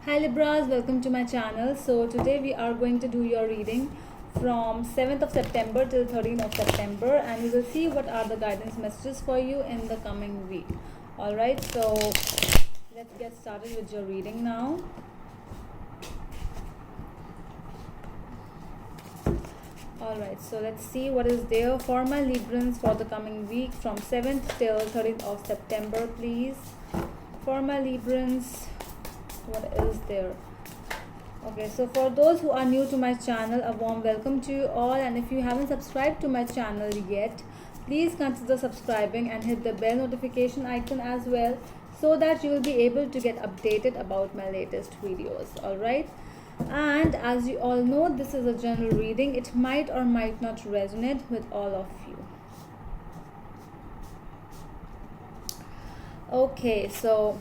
Hi Libras, welcome to my channel. So today we are going to do your reading from 7th of September till 13th of September, and we will see what are the guidance messages for you in the coming week. Alright, so let's get started with your reading now. Alright, so let's see what is there for my Librans for the coming week from 7th till 13th of September, please. For my Librans, what is there? Okay, so for those who are new to my channel, a warm welcome to you all, and if you haven't subscribed to my channel yet, please consider subscribing and hit the bell notification icon as well, so that you will be able to get updated about my latest videos. Alright, and as you all know, this is a general reading. It might or might not resonate with all of you. Okay, so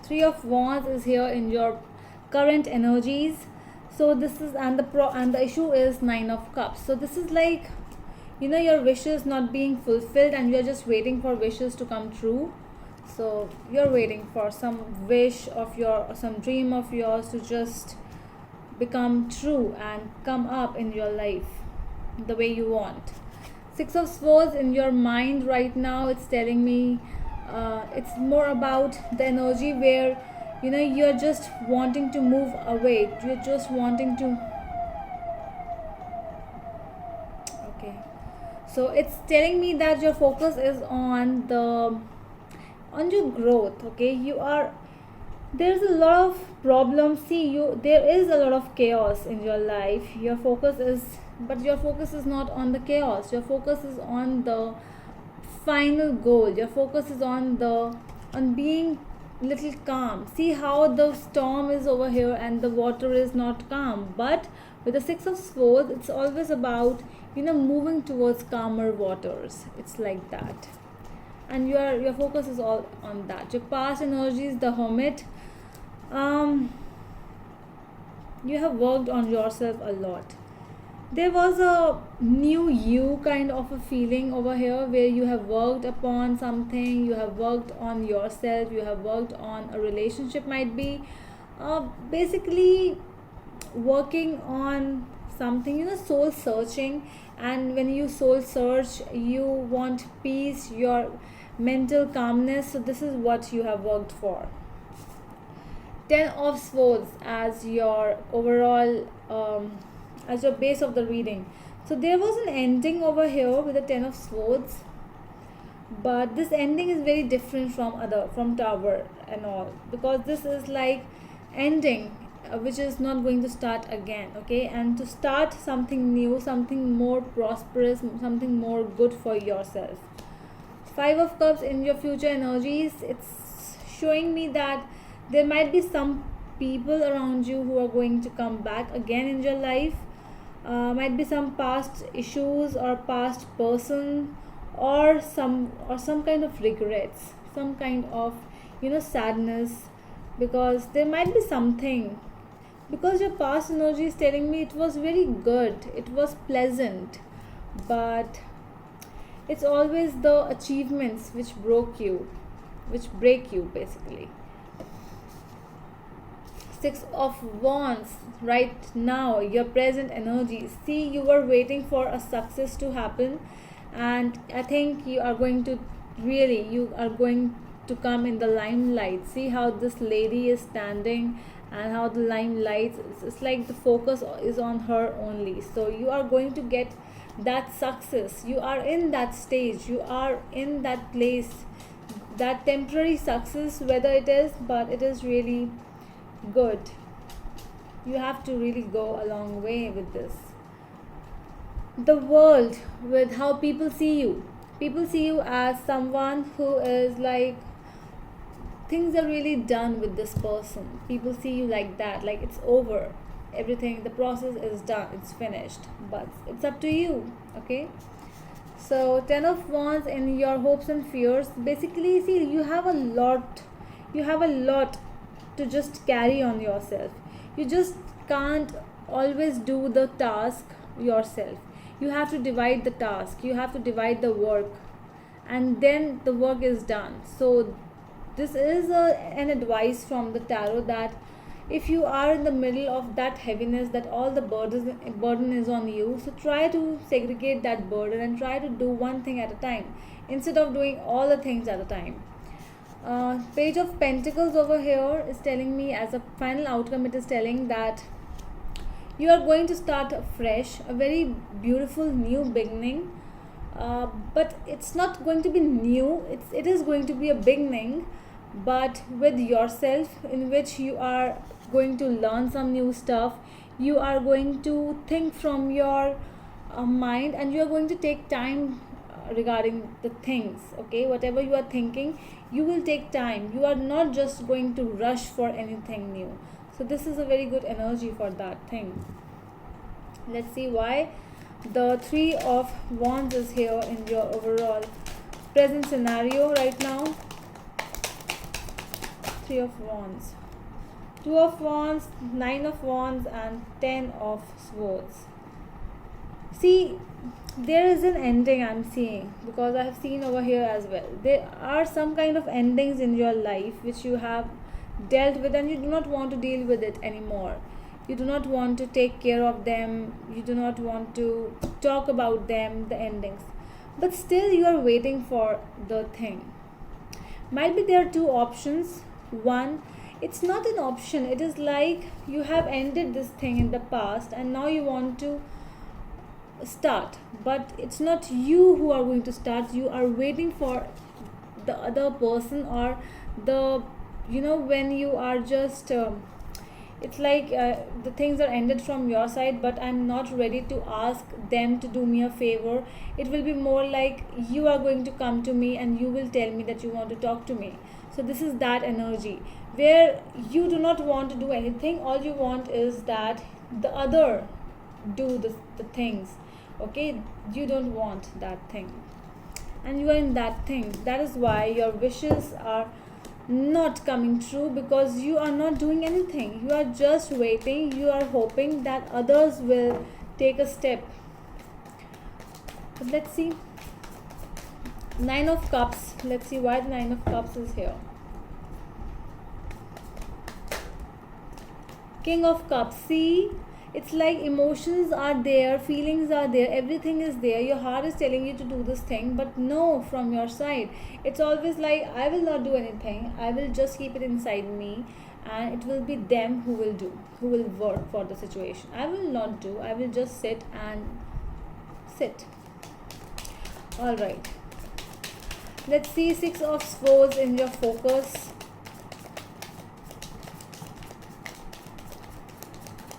Three of Wands is here in your current energies. So this is, and the issue is Nine of Cups. So this is like, your wishes not being fulfilled, and you're just waiting for wishes to come true. So you're waiting for some wish of your, or some dream of yours to just become true and come up in your life the way you want. Six of Swords in your mind right now, it's telling me it's more about the energy where you're just wanting to move away, you're just wanting to, okay, so it's telling me that your focus is on your growth. Okay, there's a lot of problems. There is a lot of chaos in your life. Your focus is not on the chaos. Your focus is on the final goal. Your focus is on being little calm. See how the storm is over here and the water is not calm, but with the Six of Swords, it's always about moving towards calmer waters. It's like that, and your focus is all on that. Your past energies, the Hermit, you have worked on yourself a lot. There was a new you kind of a feeling over here where you have worked upon something, you have worked on yourself, you have worked on a relationship, might be basically working on something, soul searching. And when you soul search, you want peace, your mental calmness. So this is what you have worked for. Ten of Swords as your overall as your base of the reading. So there was an ending over here with the Ten of Swords, but this ending is very different from Tower and all, because this is like ending which is not going to start again. Okay, and to start something new, something more prosperous, something more good for yourself. Five of Cups in your future energies, it's showing me that there might be some people around you who are going to come back again in your life. Might be some past issues or past person, or some kind of regrets, some kind of sadness, because there might be something, because your past energy is telling me it was very good, it was pleasant, but it's always the achievements which break you basically. Six of Wands right now, your present energy. See, you were waiting for a success to happen, and I think you are going to come in the limelight. See how this lady is standing and how the limelight, it's like the focus is on her only. So you are going to get that success. You are in that stage, you are in that place, that temporary success, whether it is, but it is really good. You have to really go a long way with this. The world, with how people see you as someone who is like, things are really done with this person. People see you like that, like it's over, everything, the process is done, it's finished, but it's up to you. Okay, so Ten of Wands in your hopes and fears. Basically, see, you have a lot to just carry on yourself. You just can't always do the task yourself. You have to divide the task, you have to divide the work, and then the work is done. So this is an advice from the tarot, that if you are in the middle of that heaviness, that all the burden is on you, so try to segregate that burden and try to do one thing at a time instead of doing all the things at a time. Page of Pentacles over here is telling me, as a final outcome, it is telling that you are going to start fresh, a very beautiful new beginning. But it's not going to be new, it is going to be a beginning, but with yourself, in which you are going to learn some new stuff. You are going to think from your mind, and you are going to take time regarding the things. Okay, whatever you are thinking, you will take time. You are not just going to rush for anything new. So this is a very good energy for that thing. Let's see why the Three of Wands is here in your overall present scenario right now. Three of Wands, Two of Wands, Nine of Wands, and Ten of Swords. See, there is an ending I'm seeing, because I have seen over here as well. There are some kind of endings in your life which you have dealt with, and you do not want to deal with it anymore. You do not want to take care of them. You do not want to talk about them, the endings. But still you are waiting for the thing. Might be there are two options. One, it's not an option. It is like you have ended this thing in the past and now you want to start. But it's not you who are going to start. You are waiting for the other person, or the, when you are just... it's like the things are ended from your side, but I'm not ready to ask them to do me a favor. It will be more like you are going to come to me and you will tell me that you want to talk to me. So this is that energy where you do not want to do anything. All you want is that the other do the things. Okay, you don't want that thing, and you are in that thing. That is why your wishes are not coming true, because you are not doing anything. You are just waiting. You are hoping that others will take a step. But let's see. Nine of Cups. Let's see why the Nine of Cups is here. King of Cups. See, it's like emotions are there, feelings are there, everything is there. Your heart is telling you to do this thing, but no, from your side it's always like, I will not do anything. I will just keep it inside me, and it will be them who will work for the situation. I will not do. I will just sit. All right, let's see. Six of Swords in your focus.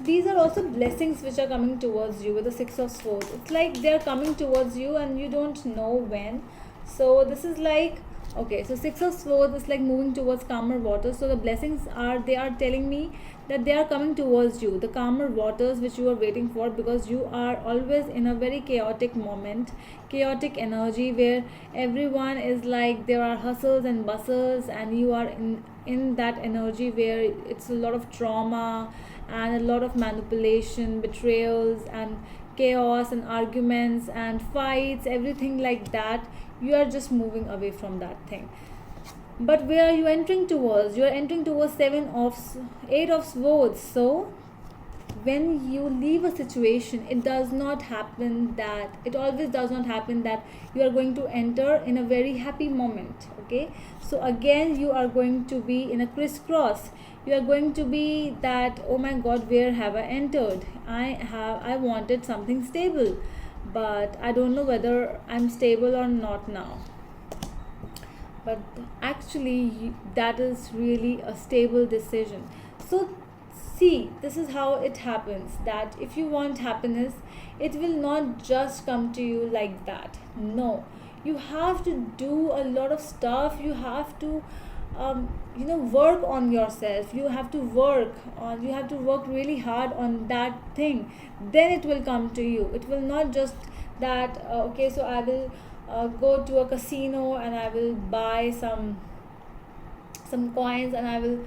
These are also blessings which are coming towards you with the Six of Swords. It's like they're coming towards you and you don't know when. So this is like, okay, so Six of Swords is like moving towards calmer waters. So the blessings they are telling me that they are coming towards you, the calmer waters which you are waiting for, because you are always in a very chaotic moment, chaotic energy, where everyone is like, there are hustles and bustles, and you are in that energy where it's a lot of trauma and a lot of manipulation, betrayals, and chaos, and arguments and fights, everything like that. You are just moving away from that thing. But where are you entering towards? You are entering towards Eight of Swords. So when you leave a situation, it always does not happen that you are going to enter in a very happy moment. Okay, so again you are going to be in a crisscross. You are going to be that, oh my god, where have I entered? I wanted something stable, but I don't know whether I'm stable or not now. But actually that is really a stable decision. So see, this is how it happens, that if you want happiness, it will not just come to you like that. No, you have to do a lot of stuff. You have to work on yourself. You have to work really hard on that thing. Then it will come to you. It will not just that okay, so I will go to a casino and I will buy some coins and I will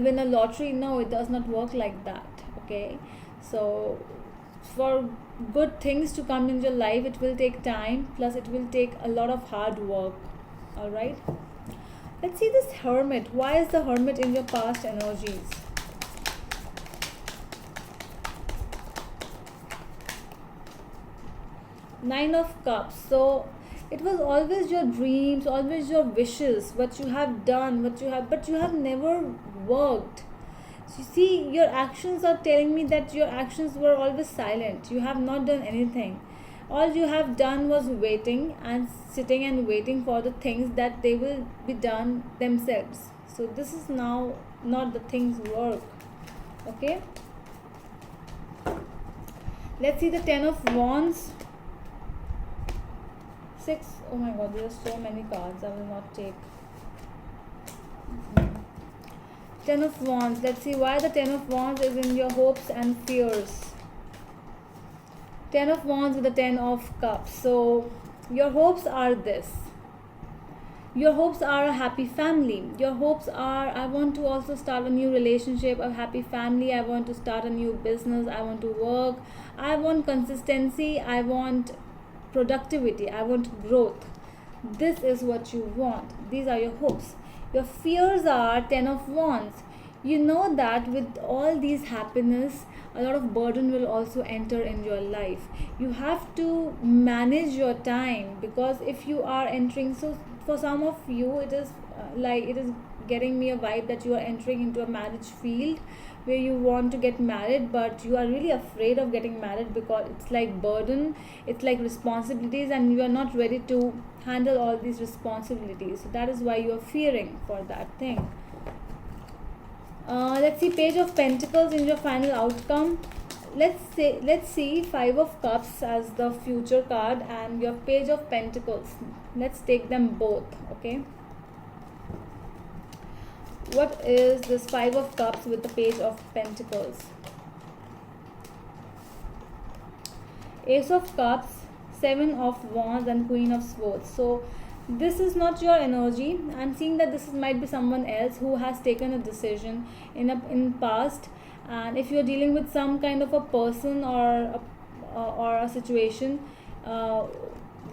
win a lottery. No, it does not work like that. Okay, so for good things to come in your life, it will take time, plus it will take a lot of hard work. All right, let's see this Hermit. Why is the Hermit in your past energies? Nine of Cups. So it was always your dreams, always your wishes, what you have done, but you have never worked. So you see, your actions are telling me that your actions were always silent. You have not done anything. All you have done was waiting and sitting and waiting for the things that they will be done themselves. So this is now not the things work. Okay. Let's see the Ten of Wands. Six. Oh my god, there are so many cards. I will not take. Ten of Wands. Let's see why the Ten of Wands is in your hopes and fears. Ten of Wands with the Ten of Cups. So your hopes are this. Your hopes are a happy family. Your hopes are, I want to also start a new relationship, a happy family. I want to start a new business. I want to work. I want consistency. I want productivity. I want growth. This is what you want. These are your hopes. Your fears are Ten of Wands. You know that with all these happiness, a lot of burden will also enter in your life. You have to manage your time, because if you are entering, so for some of you it is it is getting me a vibe that you are entering into a marriage field where you want to get married, but you are really afraid of getting married because it's like burden, it's like responsibilities, and you are not ready to handle all these responsibilities. So that is why you are fearing for that thing. Let's see Page of Pentacles in your final outcome. Let's see Five of Cups as the future card and your Page of Pentacles. Let's take them both. Okay, what is this Five of Cups with the Page of Pentacles? Ace of Cups, Seven of Wands, and Queen of Swords. So this is not your energy. I'm seeing that this might be someone else who has taken a decision in past, and if you're dealing with some kind of a person or a situation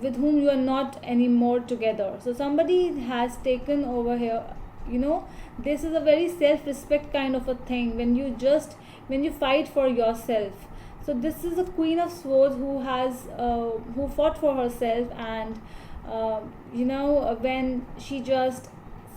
with whom you are not anymore together, so somebody has taken over here. This is a very self-respect kind of a thing, when you fight for yourself. So this is a Queen of Swords who fought for herself, and when she just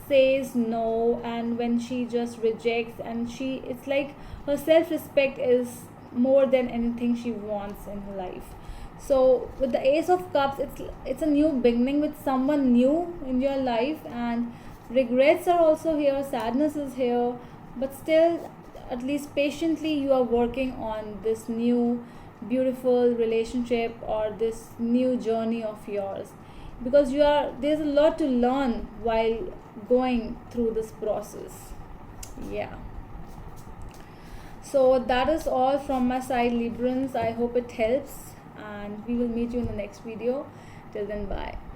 says no, and when she just rejects, and it's like her self-respect is more than anything she wants in her life. So with the Ace of Cups, it's a new beginning with someone new in your life, and regrets are also here, sadness is here, but still, at least patiently, you are working on this new beautiful relationship or this new journey of yours, because there's a lot to learn while going through this process. Yeah, so that is all from my side, Librans. I hope it helps, and we will meet you in the next video. Till then, bye.